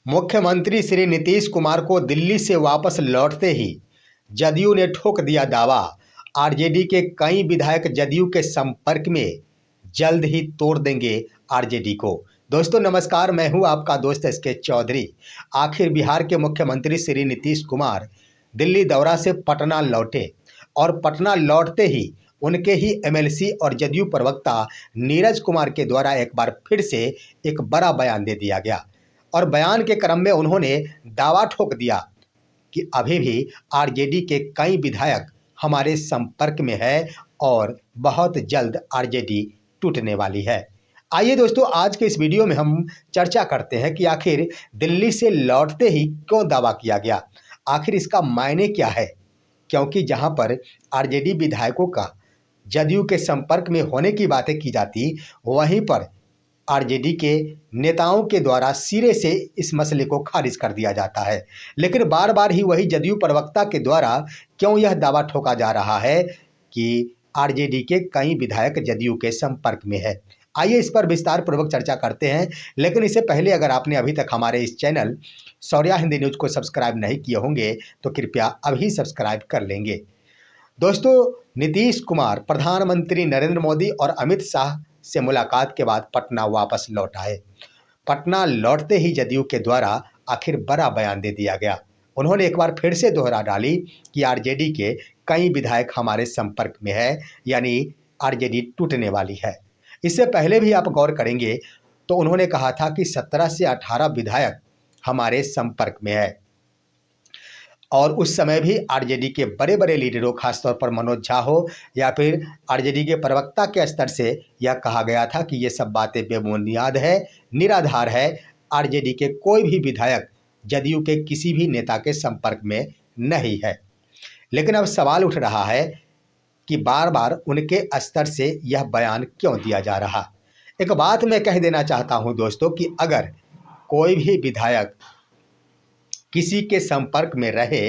मुख्यमंत्री श्री नीतीश कुमार को दिल्ली से वापस लौटते ही जदयू ने ठोक दिया दावा। आरजेडी के कई विधायक जदयू के संपर्क में, जल्द ही तोड़ देंगे आरजेडी को। दोस्तों नमस्कार, मैं हूं आपका दोस्त एसके चौधरी। आखिर बिहार के मुख्यमंत्री श्री नीतीश कुमार दिल्ली दौरा से पटना लौटे और पटना लौटते ही उनके ही एमएलसी और जदयू प्रवक्ता नीरज कुमार के द्वारा एक बार फिर से एक बड़ा बयान दे दिया गया और बयान के क्रम में उन्होंने दावा ठोक दिया कि अभी भी आरजेडी के कई विधायक हमारे संपर्क में है और बहुत जल्द आरजेडी टूटने वाली है। आइए दोस्तों, आज के इस वीडियो में हम चर्चा करते हैं कि आखिर दिल्ली से लौटते ही क्यों दावा किया गया, आखिर इसका मायने क्या है। क्योंकि जहां पर आरजेडी विधायकों का जदयू के संपर्क में होने की बातें की जाती, वहीं पर आरजेडी के नेताओं के द्वारा सिरे से इस मसले को खारिज कर दिया जाता है। लेकिन बार बार ही वही जदयू प्रवक्ता के द्वारा क्यों यह दावा ठोका जा रहा है कि आरजेडी के कई विधायक जदयू के संपर्क में है। आइए इस पर विस्तार पूर्वक चर्चा करते हैं। लेकिन इससे पहले अगर आपने अभी तक हमारे इस चैनल शौर्या हिंदी न्यूज़ को सब्सक्राइब नहीं किए होंगे तो कृपया अभी सब्सक्राइब कर लेंगे। दोस्तों, नीतीश कुमार प्रधानमंत्री नरेंद्र मोदी और अमित शाह से मुलाकात के बाद पटना वापस लौट आए। पटना लौटते ही जदयू के द्वारा आखिर बड़ा बयान दे दिया गया। उन्होंने एक बार फिर से दोहरा डाली कि आरजेडी के कई विधायक हमारे संपर्क में है, यानी आरजेडी टूटने वाली है। इससे पहले भी आप गौर करेंगे तो उन्होंने कहा था कि 17 से 18 विधायक हमारे संपर्क में है और उस समय भी आरजेडी के बड़े बड़े लीडरों, खासतौर पर मनोज झा हो या फिर आरजेडी के प्रवक्ता के स्तर से यह कहा गया था कि ये सब बातें बेबुनियाद है, निराधार है। आरजेडी के कोई भी विधायक जदयू के किसी भी नेता के संपर्क में नहीं है। लेकिन अब सवाल उठ रहा है कि बार बार उनके स्तर से यह बयान क्यों दिया जा रहा। एक बात मैं कह देना चाहता हूँ दोस्तों कि अगर कोई भी विधायक किसी के संपर्क में रहे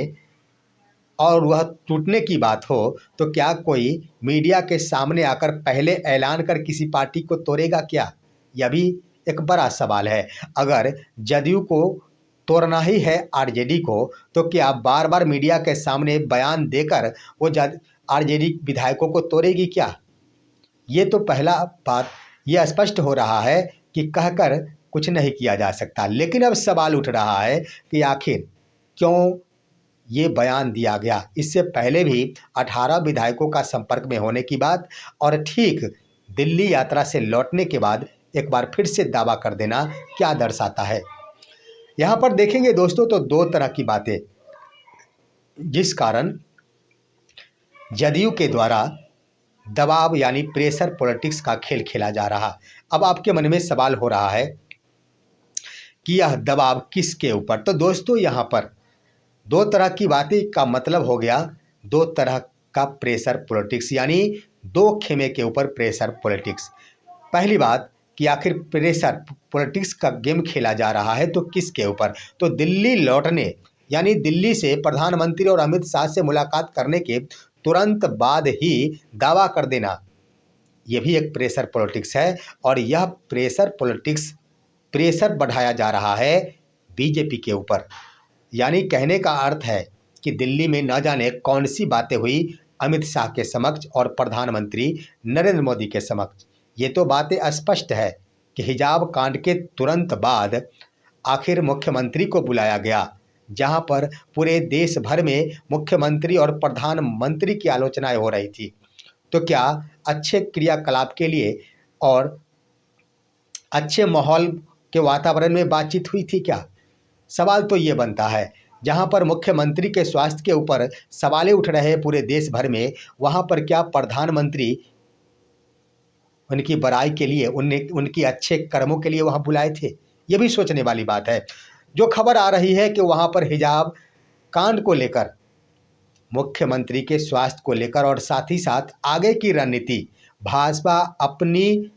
और वह टूटने की बात हो तो क्या कोई मीडिया के सामने आकर पहले ऐलान कर किसी पार्टी को तोड़ेगा क्या? यह भी एक बड़ा सवाल है। अगर जदयू को तोड़ना ही है आरजेडी को, तो क्या बार बार मीडिया के सामने बयान देकर वो आरजेडी विधायकों को तोड़ेगी क्या? ये तो पहला बात यह स्पष्ट हो रहा है कि कहकर कुछ नहीं किया जा सकता। लेकिन अब सवाल उठ रहा है कि आखिर क्यों ये बयान दिया गया। इससे पहले भी 18 विधायकों का संपर्क में होने की बात और ठीक दिल्ली यात्रा से लौटने के बाद एक बार फिर से दावा कर देना क्या दर्शाता है। यहाँ पर देखेंगे दोस्तों तो दो तरह की बातें जिस कारण जदयू के द्वारा दबाव यानी प्रेशर पॉलिटिक्स का खेल खेला जा रहा। अब आपके मन में सवाल हो रहा है कि यह दबाव किसके ऊपर। तो दोस्तों यहाँ पर दो तरह की बातें का मतलब हो गया, दो तरह का प्रेशर पॉलिटिक्स, यानी दो खेमे के ऊपर प्रेशर पॉलिटिक्स। पहली बात कि आखिर प्रेशर पॉलिटिक्स का गेम खेला जा रहा है तो किसके ऊपर। तो दिल्ली लौटने यानी दिल्ली से प्रधानमंत्री और अमित शाह से मुलाकात करने के तुरंत बाद ही दावा कर देना, यह भी एक प्रेशर पॉलिटिक्स है। और यह प्रेशर पॉलिटिक्स, प्रेशर बढ़ाया जा रहा है बीजेपी के ऊपर। यानी कहने का अर्थ है कि दिल्ली में न जाने कौन सी बातें हुई अमित शाह के समक्ष और प्रधानमंत्री नरेंद्र मोदी के समक्ष। ये तो बातें स्पष्ट है कि हिजाब कांड के तुरंत बाद आखिर मुख्यमंत्री को बुलाया गया, जहां पर पूरे देश भर में मुख्यमंत्री और प्रधानमंत्री की आलोचनाएं हो रही थी। तो क्या अच्छे क्रियाकलाप के लिए और अच्छे माहौल के वातावरण में बातचीत हुई थी क्या? सवाल तो ये बनता है। जहां पर मुख्यमंत्री के स्वास्थ्य के ऊपर सवालें उठ रहे हैं पूरे देश भर में, वहां पर क्या प्रधानमंत्री उनकी बड़ाई के लिए, उनकी अच्छे कर्मों के लिए वहां बुलाए थे? ये भी सोचने वाली बात है। जो खबर आ रही है कि वहां पर हिजाब कांड को लेकर, मुख्यमंत्री के स्वास्थ्य को लेकर और साथ ही साथ आगे की रणनीति, भाजपा अपनी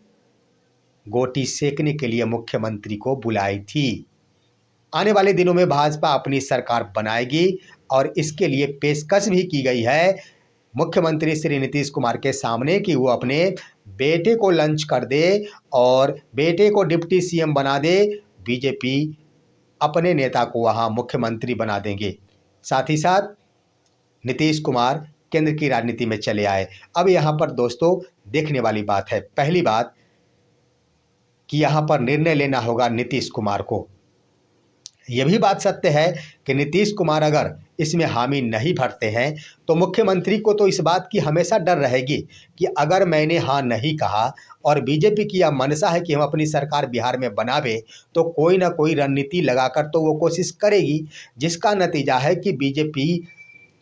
गोटी सेकने के लिए मुख्यमंत्री को बुलाई थी। आने वाले दिनों में भाजपा अपनी सरकार बनाएगी और इसके लिए पेशकश भी की गई है मुख्यमंत्री श्री नीतीश कुमार के सामने कि वो अपने बेटे को लॉन्च कर दे और बेटे को डिप्टी सीएम बना दे। बीजेपी अपने नेता को वहां मुख्यमंत्री बना देंगे। साथ ही साथ नीतीश कुमार केंद्र की राजनीति में चले आए। अब यहाँ पर दोस्तों देखने वाली बात है, पहली बात कि यहाँ पर निर्णय लेना होगा नीतीश कुमार को। यह भी बात सत्य है कि नीतीश कुमार अगर इसमें हामी नहीं भरते हैं तो मुख्यमंत्री को तो इस बात की हमेशा डर रहेगी कि अगर मैंने हाँ नहीं कहा और बीजेपी की यह मंशा है कि हम अपनी सरकार बिहार में बनावे, तो कोई ना कोई रणनीति लगाकर तो वो कोशिश करेगी, जिसका नतीजा है कि बीजेपी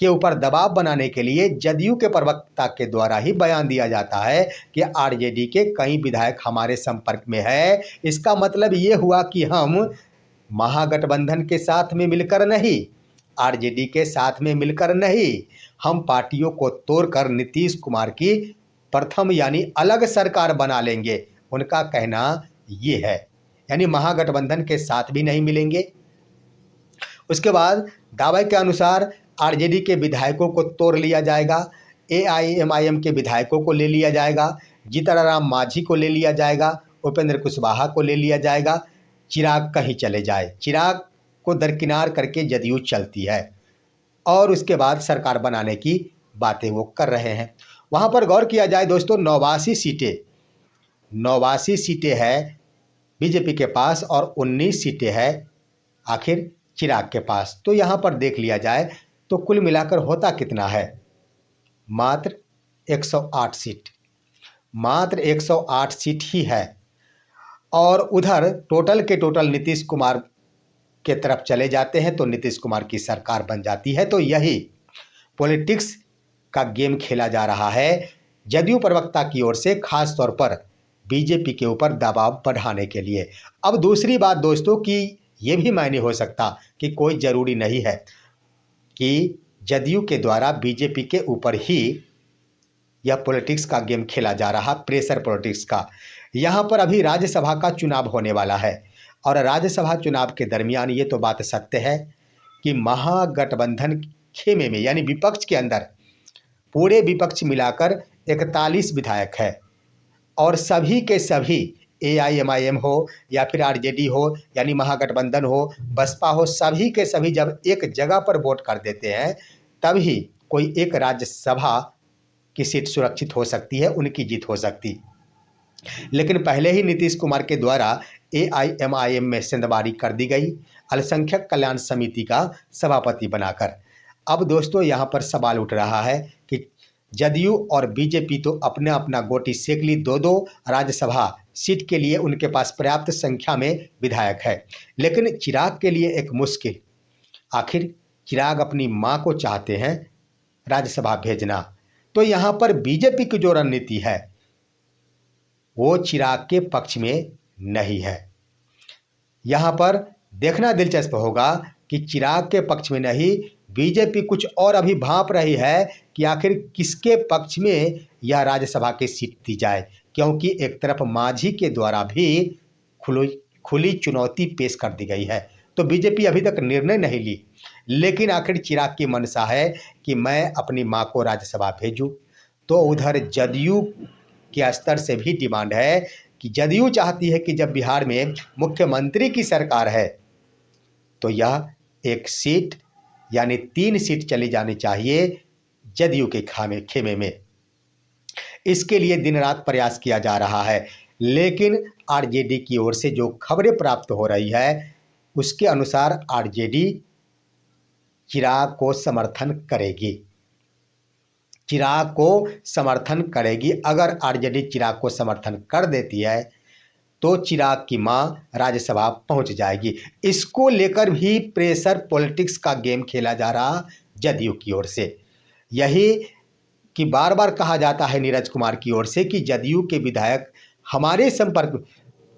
के ऊपर दबाव बनाने के लिए जदयू के प्रवक्ता के द्वारा ही बयान दिया जाता है कि आरजेडी के कई विधायक हमारे संपर्क में है। इसका मतलब ये हुआ कि हम महागठबंधन के साथ में मिलकर नहीं, आरजेडी के साथ में मिलकर नहीं, हम पार्टियों को तोड़कर नीतीश कुमार की प्रथम यानी अलग सरकार बना लेंगे। उनका कहना ये है, यानी महागठबंधन के साथ भी नहीं मिलेंगे। उसके बाद दावे के अनुसार आरजेडी के विधायकों को तोड़ लिया जाएगा, एआईएमआईएम के विधायकों को ले लिया जाएगा, जीतनराम मांझी को ले लिया जाएगा, उपेंद्र कुशवाहा को ले लिया जाएगा, चिराग कहीं चले जाए, चिराग को दरकिनार करके जदयू चलती है और उसके बाद सरकार बनाने की बातें वो कर रहे हैं। वहाँ पर गौर किया जाए दोस्तों, 89 सीटें है बीजेपी के पास और 19 सीटें है आखिर चिराग के पास। तो यहाँ पर देख लिया जाए तो कुल मिलाकर होता कितना है, मात्र 108 सीट, मात्र 108 सीट ही है। और उधर टोटल के टोटल नीतीश कुमार के तरफ चले जाते हैं तो नीतीश कुमार की सरकार बन जाती है। तो यही पॉलिटिक्स का गेम खेला जा रहा है जदयू प्रवक्ता की ओर से, खास तौर पर बीजेपी के ऊपर दबाव बढ़ाने के लिए। अब दूसरी बात दोस्तों कि ये भी मायने हो सकता कि कोई ज़रूरी नहीं है कि जदयू के द्वारा बीजेपी के ऊपर ही यह पॉलिटिक्स का गेम खेला जा रहा, प्रेशर पॉलिटिक्स का। यहाँ पर अभी राज्यसभा का चुनाव होने वाला है और राज्यसभा चुनाव के दरमियान ये तो बात सत्य है कि महागठबंधन खेमे में यानी विपक्ष के अंदर पूरे विपक्ष मिलाकर 41 विधायक है और सभी के सभी एआईएमआईएम हो या फिर आरजेडी हो यानी महागठबंधन हो, बसपा हो, सभी के सभी जब एक जगह पर वोट कर देते हैं तभी कोई एक राज्यसभा की सीट सुरक्षित हो सकती है, उनकी जीत हो सकती। लेकिन पहले ही नीतीश कुमार के द्वारा एआईएमआईएम में सेंधमारी कर दी गई अल्पसंख्यक कल्याण समिति का सभापति बनाकर। अब दोस्तों यहाँ पर सवाल उठ रहा है कि जदयू और बीजेपी तो अपना अपना गोटी सेक ली, दो दो राज्यसभा सीट के लिए उनके पास पर्याप्त संख्या में विधायक है, लेकिन चिराग के लिए एक मुश्किल। आखिर चिराग अपनी मां को चाहते हैं राज्यसभा भेजना, तो यहाँ पर बीजेपी की जो रणनीति है वो चिराग के पक्ष में नहीं है। यहाँ पर देखना दिलचस्प होगा कि चिराग के पक्ष में नहीं, बीजेपी कुछ और अभी भांप रही है कि आखिर किसके पक्ष में यह राज्यसभा की सीट दी जाए, क्योंकि एक तरफ मांझी के द्वारा भी खुली चुनौती पेश कर दी गई है। तो बीजेपी अभी तक निर्णय नहीं ली, लेकिन आखिर चिराग की मंशा है कि मैं अपनी मां को राज्यसभा भेजूं। तो उधर जदयू के स्तर से भी डिमांड है कि जदयू चाहती है कि जब बिहार में मुख्यमंत्री की सरकार है तो यह एक सीट यानी 3 सीट चली जानी चाहिए जदयू के खेमे में। इसके लिए दिन रात प्रयास किया जा रहा है, लेकिन आरजेडी की ओर से जो खबरें प्राप्त हो रही है उसके अनुसार आरजेडी चिराग को समर्थन करेगी, चिराग को समर्थन करेगी। अगर आरजेडी चिराग को समर्थन कर देती है तो चिराग की मां राज्यसभा पहुंच जाएगी। इसको लेकर भी प्रेशर पॉलिटिक्स का गेम खेला जा रहा जदयू की ओर से। यही कि बार बार कहा जाता है नीरज कुमार की ओर से कि जदयू के विधायक हमारे संपर्क,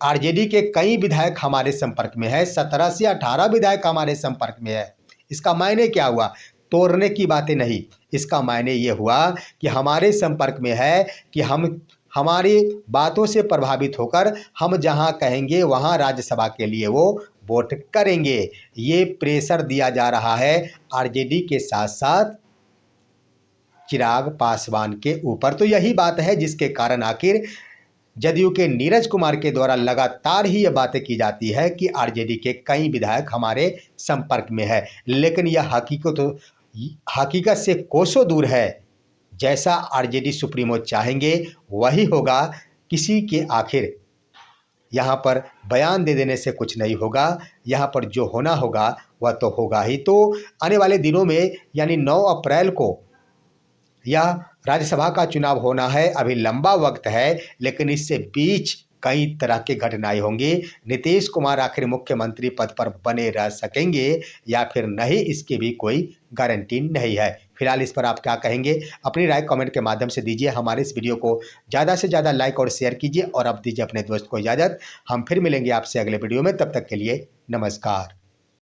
आरजेडी के कई विधायक हमारे संपर्क में है, 17 से 18 विधायक हमारे संपर्क में है। इसका मायने क्या हुआ? तोड़ने की बातें नहीं, इसका मायने ये हुआ कि हमारे संपर्क में है कि हम हमारी बातों से प्रभावित होकर हम जहां कहेंगे वहां राज्यसभा के लिए वो वोट करेंगे। ये प्रेशर दिया जा रहा है आरजेडी के साथ साथ चिराग पासवान के ऊपर। तो यही बात है जिसके कारण आखिर जदयू के नीरज कुमार के द्वारा लगातार ही ये बातें की जाती है कि आरजेडी के कई विधायक हमारे संपर्क में है, लेकिन यह हकीकत से कोसों दूर है। जैसा आरजेडी सुप्रीमो चाहेंगे वही होगा। किसी के आखिर यहाँ पर बयान दे देने से कुछ नहीं होगा। यहाँ पर जो होना होगा वह तो होगा ही। तो आने वाले दिनों में यानी 9 अप्रैल को यह राज्यसभा का चुनाव होना है। अभी लंबा वक्त है, लेकिन इससे बीच कई तरह की घटनाएं होंगी। नीतीश कुमार आखिर मुख्यमंत्री पद पर बने रह सकेंगे या फिर नहीं, इसकी भी कोई गारंटी नहीं है। फिलहाल इस पर आप क्या कहेंगे? अपनी राय कमेंट के माध्यम से दीजिए। हमारे इस वीडियो को ज़्यादा से ज़्यादा लाइक और शेयर कीजिए और अब दीजिए अपने दोस्त को इजाज़त। हम फिर मिलेंगे आपसे अगले वीडियो में। तब तक के लिए नमस्कार।